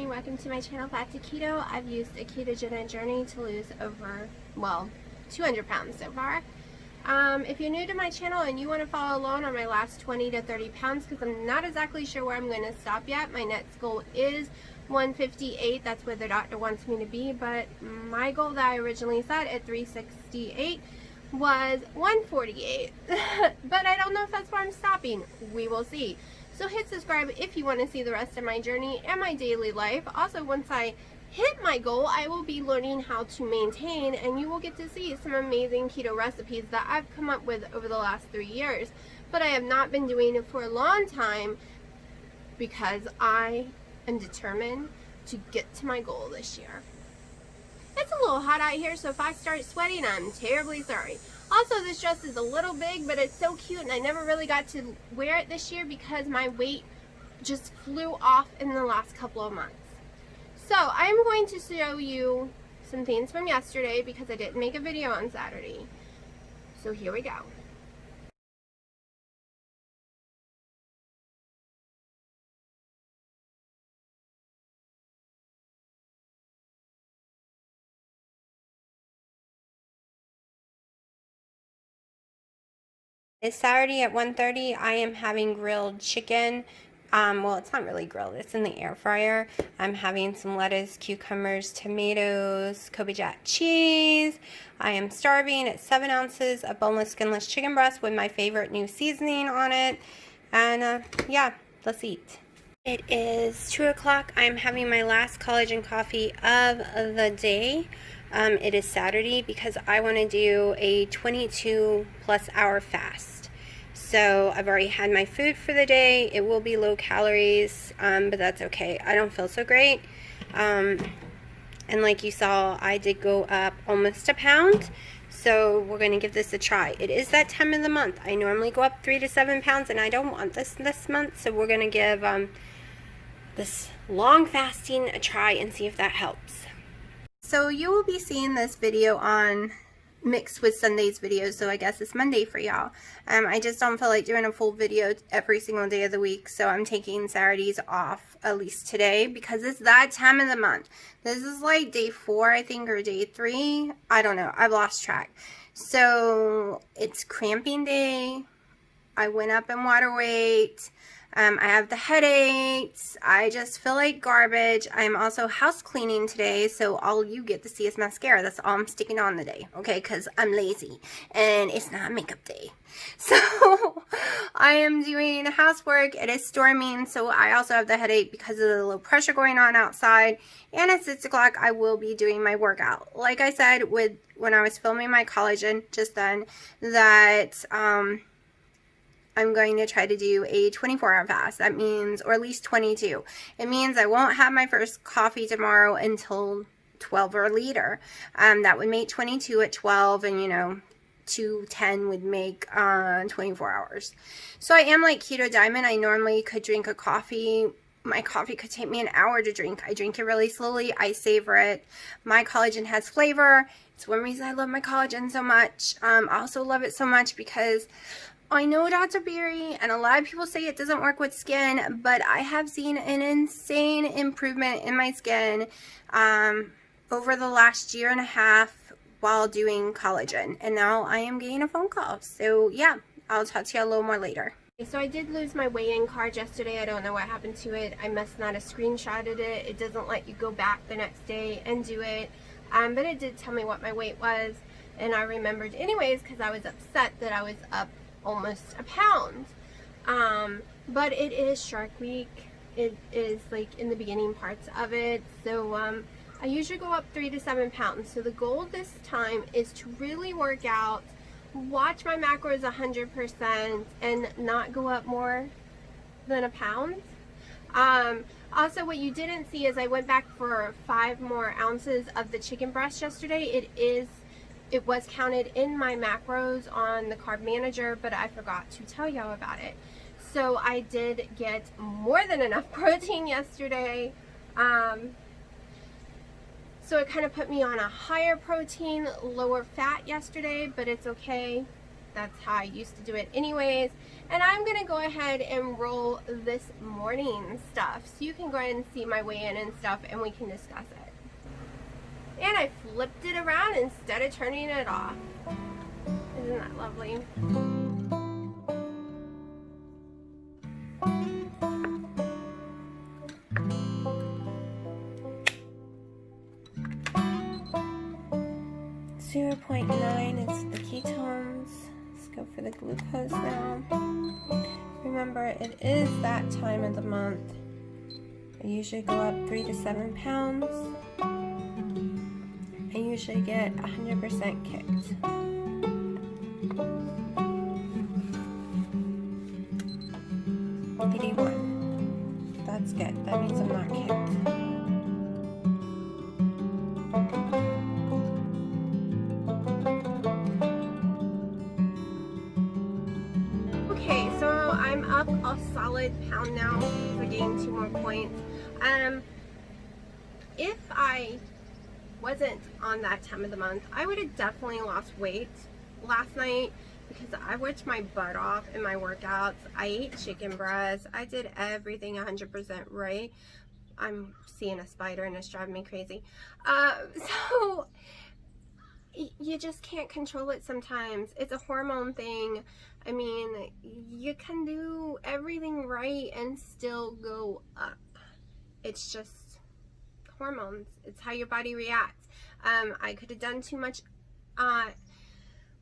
welcome to my channel, Back to Keto. I've used a ketogenic journey to lose over, well, 200 pounds so far. If you're new to my channel and you want to follow along on my last 20 to 30 pounds, because I'm not exactly sure where I'm going to stop yet. My next goal is 158. That's where the doctor wants me to be, but my goal that I originally set at 368 was 148. But I don't know if that's where I'm stopping. We will see. So hit subscribe if you want to see the rest of my journey and my daily life. Also, once I hit my goal, I will be learning how to maintain, and you will get to see some amazing keto recipes that I've come up with over the last 3 years. But I have not been doing it for a long time because I am determined to get to my goal this year. It's a little hot out here, so if I start sweating, I'm terribly sorry. Also, this dress is a little big, but it's so cute, and I never really got to wear it this year because my weight just flew off in the last couple of months. So, I'm going to show you some things from yesterday because I didn't make a video on Saturday. So, here we go. It's Saturday at 1:30. I am having grilled chicken. Well, it's not really grilled. It's in the air fryer. I'm having some lettuce, cucumbers, tomatoes, Kobe Jack cheese. I am starving. It's 7 ounces of boneless, skinless chicken breast with my favorite new seasoning on it. And yeah, let's eat. It is 2 o'clock. I'm having my last collagen coffee of the day. It is Saturday because I want to do a 22 plus hour fast. So I've already had my food for the day. It will be low calories, but that's okay. I don't feel so great. And like you saw, I did go up almost a pound. So we're going to give this a try. It is that time of the month. I normally go up 3 to 7 pounds, and I don't want this month. So we're going to give this long fasting a try and see if that helps. So you will be seeing this video on mixed with Sunday's videos, so I guess it's Monday for y'all. I just don't feel like doing a full video every single day of the week, so I'm taking Saturdays off, at least today, because it's that time of the month. This is like day 4, I think, or day 3. I don't know. I've lost track. So it's cramping day. I went up in water weight. I have the headaches. I just feel like garbage. I'm also house cleaning today, so all you get to see is mascara. That's all I'm sticking on today, okay, because I'm lazy, and it's not makeup day. So, I am doing housework. It is storming, so I also have the headache because of the low pressure going on outside, and at 6 o'clock, I will be doing my workout. Like I said, when I was filming my collagen just then, that, I'm going to try to do a 24-hour fast. That means, or at least 22. It means I won't have my first coffee tomorrow until 12 or later. That would make 22 at 12, and 2:10 would make 24 hours. So I am like Keto Diamond. I normally could drink a coffee. My coffee could take me an hour to drink. I drink it really slowly. I savor it. My collagen has flavor. It's one reason I love my collagen so much. I also love it so much because I know Dr. Berry and a lot of people say it doesn't work with skin, but I have seen an insane improvement in my skin over the last year and a half while doing collagen. And now I am getting a phone call. So yeah, I'll talk to you a little more later. So I did lose my weigh-in card yesterday. I don't know what happened to it. I must not have screenshotted it. It doesn't let you go back the next day and do it. But it did tell me what my weight was. And I remembered anyways because I was upset that I was up almost a pound. But it is Shark Week. It is like in the beginning parts of it. So I usually go up 3 to 7 pounds. So the goal this time is to really work out, watch my macros 100%, and not go up more than a pound. Also, what you didn't see is I went back for 5 more ounces of the chicken breast yesterday. It was counted in my macros on the carb manager, but I forgot to tell y'all about it. So I did get more than enough protein yesterday. So it kind of put me on a higher protein, lower fat yesterday, but it's okay. That's how I used to do it anyways. And I'm gonna go ahead and roll this morning stuff so you can go ahead and see my weigh-in and stuff, and we can discuss it. And I flipped it around instead of turning it off. Isn't that lovely? .9 is the ketones. Let's go for the glucose now. Remember, it is that time of the month. I usually go up 3 to 7 pounds. I usually get 100% kicked. 81. That's good. That means I'm not kicked. Okay, so I'm up a solid pound now. I gained 2 more points. If I wasn't on that time of the month, I would have definitely lost weight last night because I worked my butt off in my workouts. I ate chicken breast. I did everything 100% right. I'm seeing a spider and it's driving me crazy. So you just can't control it sometimes. It's a hormone thing. I mean, you can do everything right and still go up. It's just hormones. It's how your body reacts. I could have done too much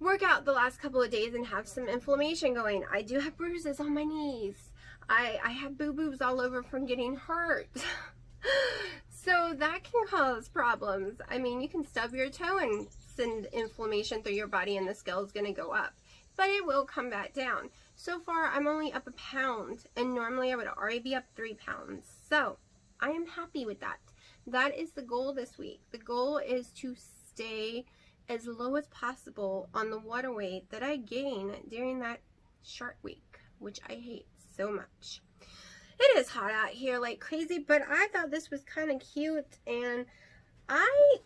workout the last couple of days and have some inflammation going. I do have bruises on my knees. I have boo-boos all over from getting hurt. So that can cause problems. I mean, you can stub your toe and send inflammation through your body and the scale is going to go up. But it will come back down. So far, I'm only up a pound, and normally I would already be up 3 pounds. So I am happy with that. That is the goal this week. The goal is to stay as low as possible on the water weight that I gain during that Shark Week, which I hate so much. It is hot out here like crazy, but I thought this was kind of cute, and I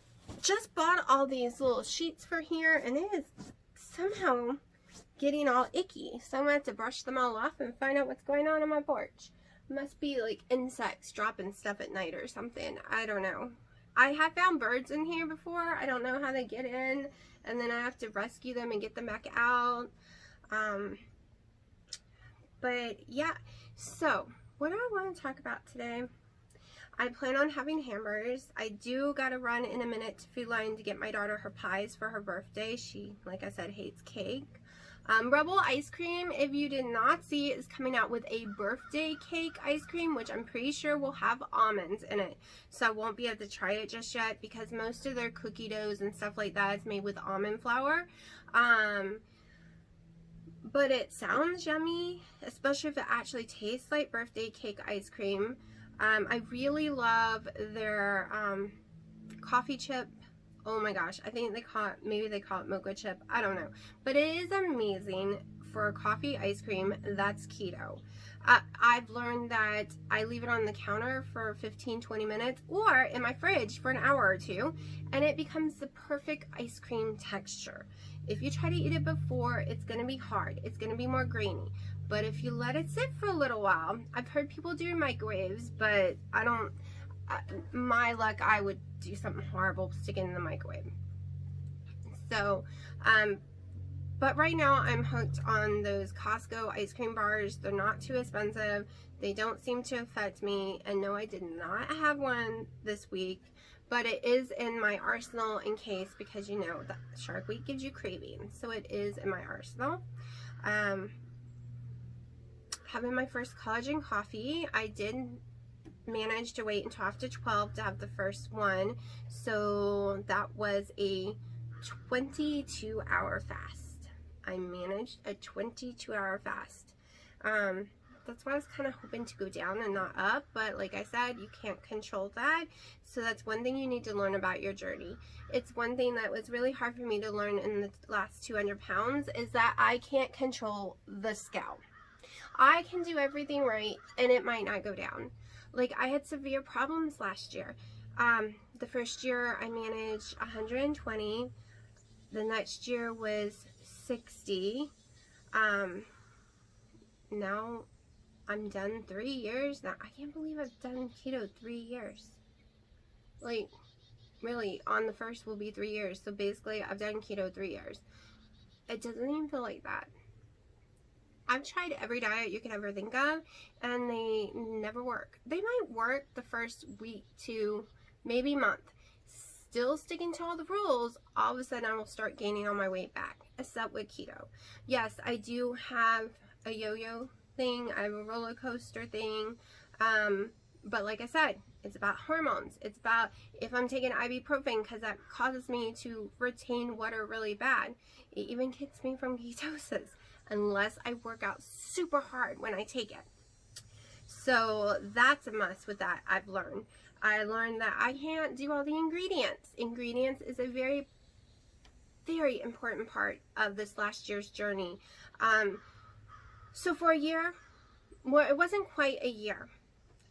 just bought all these little sheets for here, and it is somehow getting all icky. So I'm going to have to brush them all off and find out what's going on my porch. Must be like insects dropping stuff at night or something. I don't know. I have found birds in here before. I don't know how they get in, and then I have to rescue them and get them back out. But yeah, so what I want to talk about today, I plan on having hamburgers. I do gotta run in a minute to Food Line to get my daughter her pies for her birthday. She, like I said, hates cake. Rebel Ice Cream, if you did not see, is coming out with a birthday cake ice cream, which I'm pretty sure will have almonds in it. So I won't be able to try it just yet because most of their cookie doughs and stuff like that is made with almond flour. But it sounds yummy, especially if it actually tastes like birthday cake ice cream. I really love their coffee chip. Oh my gosh, I think maybe they call it mocha chip. I don't know. But it is amazing for coffee ice cream that's keto. I've learned that I leave it on the counter for 15-20 minutes or in my fridge for an hour or two, and it becomes the perfect ice cream texture. If you try to eat it before, it's going to be hard. It's going to be more grainy. But if you let it sit for a little while, I've heard people do microwaves, but I don't, my luck, I would do something horrible, stick it in the microwave. So, but right now I'm hooked on those Costco ice cream bars. They're not too expensive. They don't seem to affect me. And no, I did not have one this week, but it is in my arsenal in case, because you know that Shark Week gives you cravings. So it is in my arsenal. Having my first collagen coffee. I did manage to wait until after 12 to have the first one. So that was a 22-hour fast. I managed a 22-hour fast. That's why I was kind of hoping to go down and not up, but like I said, you can't control that. So that's one thing you need to learn about your journey. It's one thing that was really hard for me to learn in the last 200 pounds is that I can't control the scale. I can do everything right and it might not go down. Like I had severe problems last year. The first year I managed 120. The next year was 60. Now I'm done 3 years now. I can't believe I've done keto 3 years. Like, really, on the 1st will be 3 years. So basically, I've done keto 3 years. It doesn't even feel like that. I've tried every diet you can ever think of, and they never work. They might work the first week to maybe month. Still sticking to all the rules, all of a sudden I will start gaining all my weight back, except with keto. Yes, I do have a yo-yo thing. I have a roller coaster thing. But like I said, it's about hormones. It's about if I'm taking ibuprofen because that causes me to retain water really bad. It even gets me from ketosis unless I work out super hard when I take it. So that's a must with that. I've learned. I learned that I can't do all the ingredients. Ingredients is a very, very important part of this last year's journey. So for a year, well, it wasn't quite a year.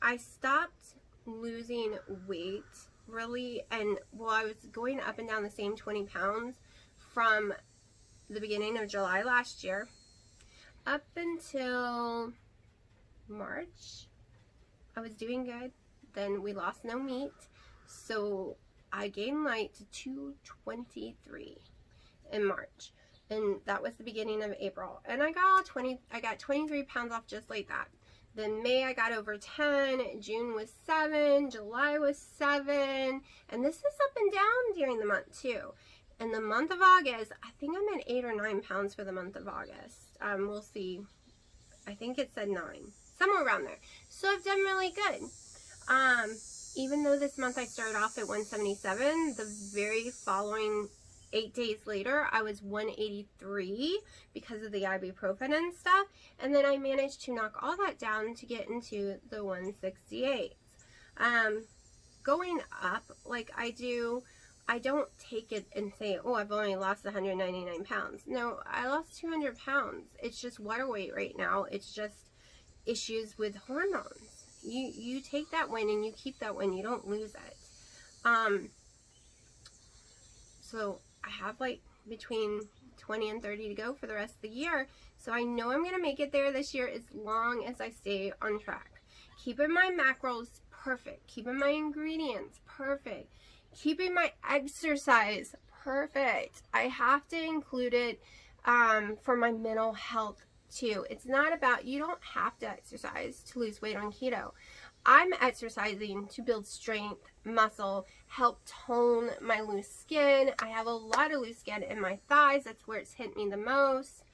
I stopped losing weight really, and well, I was going up and down the same 20 pounds from the beginning of July last year up until March. I was doing good. Then we lost no meat, so I gained light to 223 in March, and that was the beginning of April. And I got 23 pounds off just like that. Then May I got over 10, June was 7, July was 7, and this is up and down during the month too. In the month of August, I think I'm at 8 or 9 pounds for the month of August. We'll see. I think it said 9, somewhere around there. So I've done really good. Even though this month I started off at 177, the very following 8 days later, I was 183 because of the ibuprofen and stuff. And then I managed to knock all that down to get into the 168. Going up like I do, I don't take it and say, oh, I've only lost 199 pounds. No, I lost 200 pounds. It's just water weight right now. It's just issues with hormones. You take that win and you keep that win. You don't lose it. So I have like between 20 and 30 to go for the rest of the year. So I know I'm going to make it there this year as long as I stay on track. Keeping my macros perfect. Keeping my ingredients perfect. Keeping my exercise perfect. I have to include it for my mental health too. It's not about, you don't have to exercise to lose weight on keto. I'm exercising to build strength, muscle, help tone my loose skin. I have a lot of loose skin in my thighs. That's where it's hit me the most.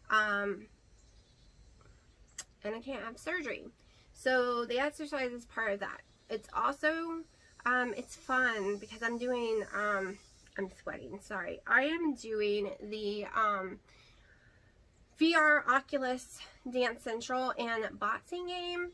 And I can't have surgery. So the exercise is part of that. It's also, it's fun because I'm doing, I'm sweating, sorry. I am doing the VR Oculus Dance Central and boxing game,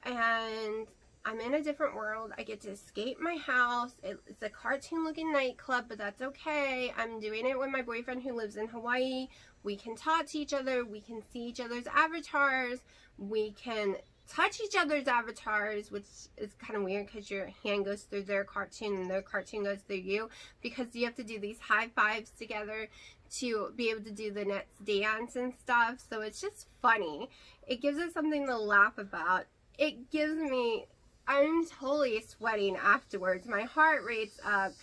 and I'm in a different world. I get to escape my house. It's a cartoon looking nightclub, but that's okay. I'm doing it with my boyfriend who lives in Hawaii. We can talk to each other. We can see each other's avatars. We can touch each other's avatars, which is kind of weird because your hand goes through their cartoon and their cartoon goes through you, because you have to do these high fives together to be able to do the next dance and stuff. So it's just funny. It gives us something to laugh about. It gives me, I'm totally sweating afterwards. My heart rate's up.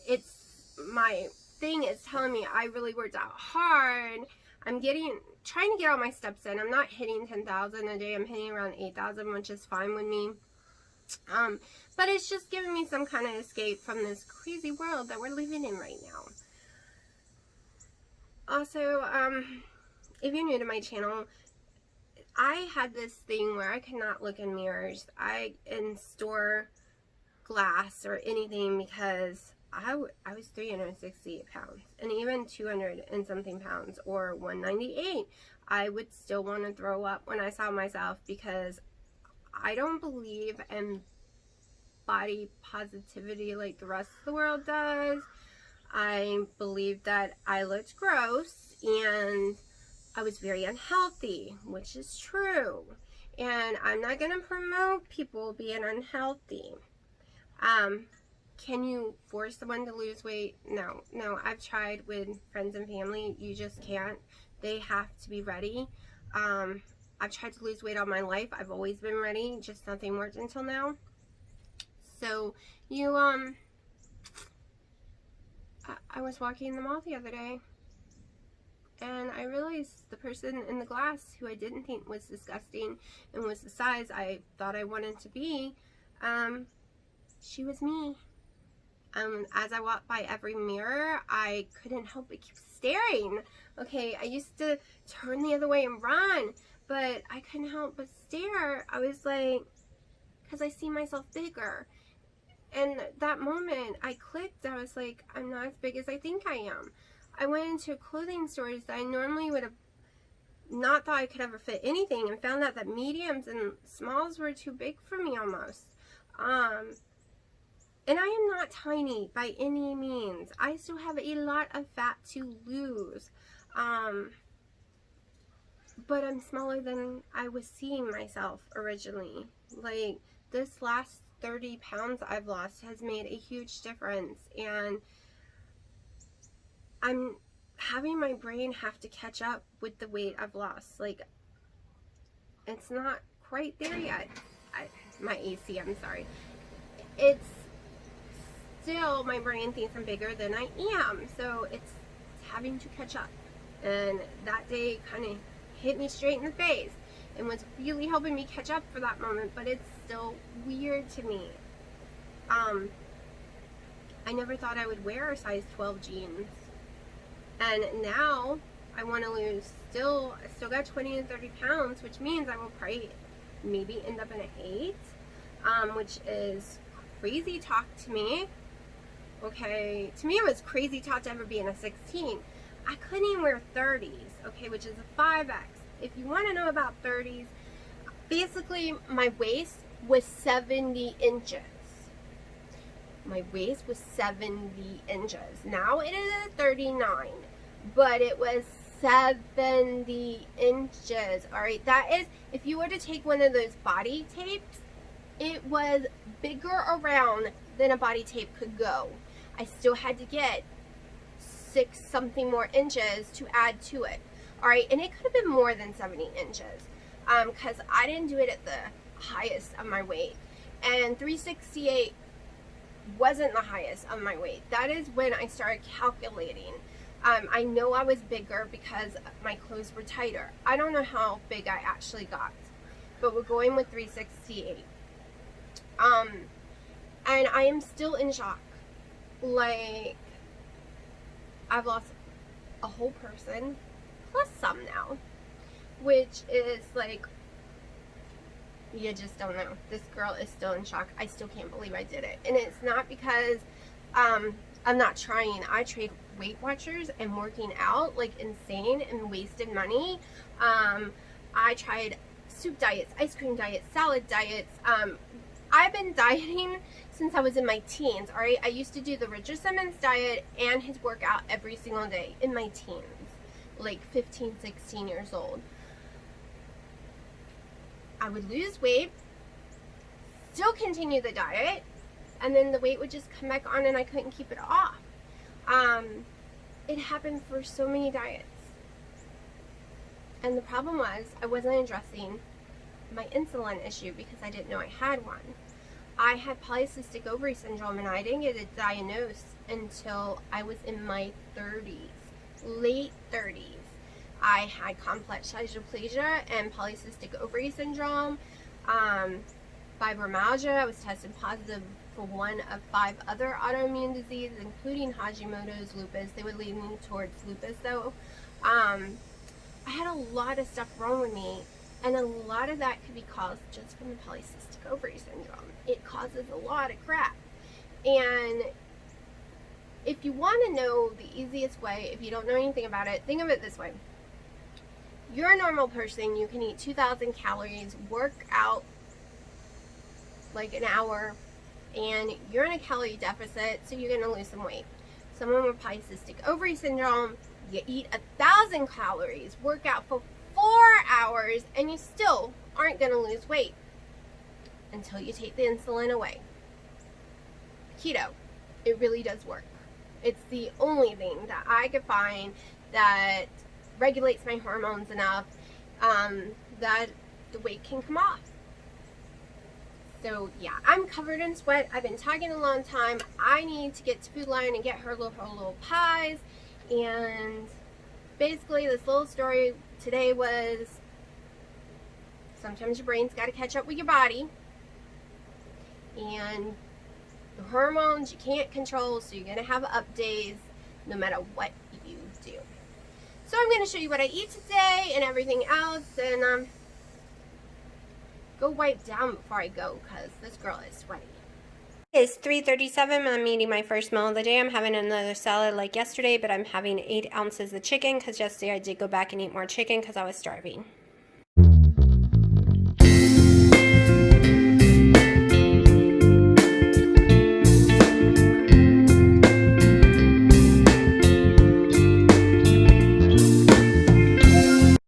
It's, my thing is telling me I really worked out hard. I'm trying to get all my steps in. I'm not hitting 10,000 a day. I'm hitting around 8,000, which is fine with me. But it's just giving me some kind of escape from this crazy world that we're living in right now. Also, if you're new to my channel, I had this thing where I could not look in mirrors and store glass or anything, because I was 368 pounds, and even 200 and something pounds or 198, I would still want to throw up when I saw myself, because I don't believe in body positivity like the rest of the world does. I believe that I looked gross and I was very unhealthy, which is true. And I'm not going to promote people being unhealthy. Can you force someone to lose weight? No. I've tried with friends and family. You just can't. they have to be ready. I've tried to lose weight all my life. I've always been ready, just nothing worked until now. So I was walking in the mall the other day, and I realized the person in the glass who I didn't think was disgusting and was the size I thought I wanted to be, she was me. As I walked by every mirror, I couldn't help but keep staring. Okay, I used to turn the other way and run, but I couldn't help but stare. I was like, because I see myself bigger. And that moment, I clicked. I was like, I'm not as big as I think I am. I went into clothing stores that I normally would have not thought I could ever fit anything, and found out that mediums and smalls were too big for me almost. And I am not tiny by any means. I still have a lot of fat to lose. But I'm smaller than I was seeing myself originally. Like, this last 30 pounds I've lost has made a huge difference. And I'm having my brain have to catch up with the weight I've lost. Like, it's not quite there yet. My AC, I'm sorry. It's still, my brain thinks I'm bigger than I am, so it's having to catch up. And that day kind of hit me straight in the face and was really helping me catch up for that moment, but it's still weird to me. I never thought I would wear a size 12 jeans, and now I want to lose I still got 20 to 30 pounds, which means I will probably maybe end up in an 8, which is crazy talk to me. Okay, to me it was crazy talk to ever be in a 16. I couldn't even wear 30s, okay, which is a 5X. If you want to know about 30s, basically my waist was 70 inches. My waist was 70 inches. Now it is at 39, but it was 70 inches. All right, that is, if you were to take one of those body tapes, it was bigger around than a body tape could go. I still had to get 6 something more inches to add to it. All right, and it could have been more than 70 inches because I didn't do it at the highest of my weight. And 368 wasn't the highest of my weight. That is when I started calculating. I know I was bigger because my clothes were tighter. I don't know how big I actually got, but we're going with 368. And I am still in shock. Like, I've lost a whole person, plus some now, which is like, you just don't know. This girl is still in shock. I still can't believe I did it. And it's not because I'm not trying. I trade Weight Watchers and working out like insane and wasted money. I tried soup diets, ice cream diets, salad diets. I've been dieting since I was in my teens, all right? I used to do the Richard Simmons diet and his workout every single day in my teens, like 15, 16 years old. I would lose weight, still continue the diet, and then the weight would just come back on and I couldn't keep it off. It happened for so many diets. And the problem was I wasn't addressing my insulin issue because I didn't know I had one. I had polycystic ovary syndrome and I didn't get it diagnosed until I was in my 30s, late 30s. I had complex hyperplasia and polycystic ovary syndrome, fibromyalgia. I was tested positive for one of 5 other autoimmune diseases, including Hashimoto's, lupus. They would lead me towards lupus though. I had a lot of stuff wrong with me, and a lot of that could be caused just from the polycystic ovary syndrome. It causes a lot of crap. And if you want to know the easiest way, if you don't know anything about it, think of it this way. You're a normal person, you can eat 2,000 calories, work out like an hour, and you're in a calorie deficit, so you're going to lose some weight. Someone with polycystic ovary syndrome, you eat 1,000 calories, work out for 4 hours, and you still aren't going to lose weight until you take the insulin away. Keto, it really does work. It's the only thing that I could find that regulates my hormones enough that the weight can come off. So yeah, I'm covered in sweat. I've been tagging a long time. I need to get to Food Lion and get her little pies. And basically this little story today was sometimes your brain's got to catch up with your body. And the hormones you can't control, so you're going to have up days no matter what you do. So I'm going to show you what I eat today and everything else, and go wipe down before I go because this girl is sweaty. It's 3:37. I'm eating my first meal of the day. I'm having another salad like yesterday, but I'm having 8 ounces of chicken because yesterday I did go back and eat more chicken because I was starving.